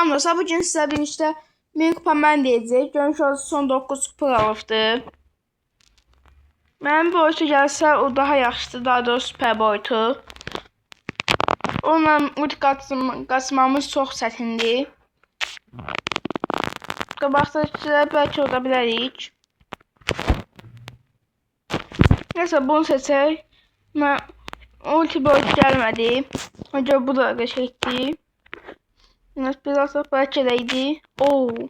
Salam dostlar, bugün sizə bir işte 1000 kupa mən deyəcək. Görmüş son 9 kupa alıbdı. Mənim boyutu gəlsə o daha yaxşıdır, daha doğrusu süper boyutu. Onunla ulti qaçmamız çox çətindir. Qabaqdakılara bəlkə oda bilərik. Neyse bunu seçək. Mən ulti boyutu gəlmədi. Önce bu da qəşəkdir. Biraz da belki deydi. Oo.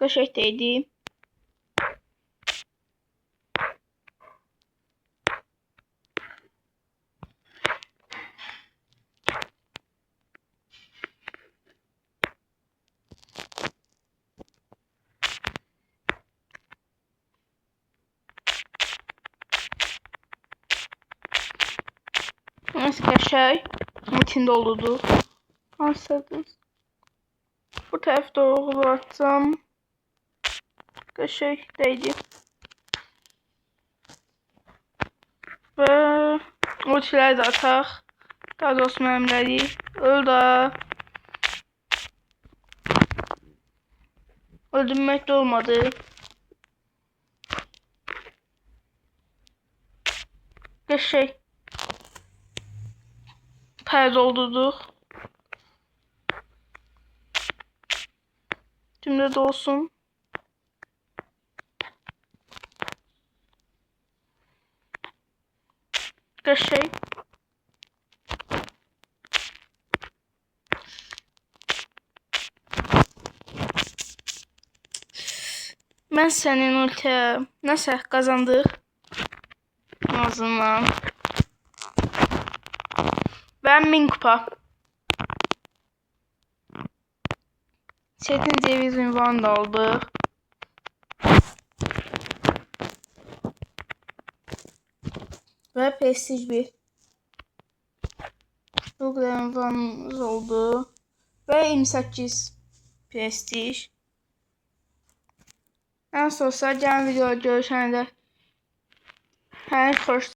Qəşəng deydi. Nasıl qəşəng? Metin doludur. Anladınız. Bu tərəf doğru atsam. Qəşəng deydi. Və ultiləri də ataq. Daha doğrusu mənimləri. Öl da. Öldürmək də olmadı. Qəşəng. Pərdə olduduq. Şimdi de olsun. Qəşəng. Mən sənin ultiyə nəsə qazandıq. En azından. Ben 1000 kupa. Çetin ceviz ünvanı da oldu. Ve prestij bir. Bu kadar ünvanımız oldu. Ve 28 prestij. En sosyal can video görüşende her hoş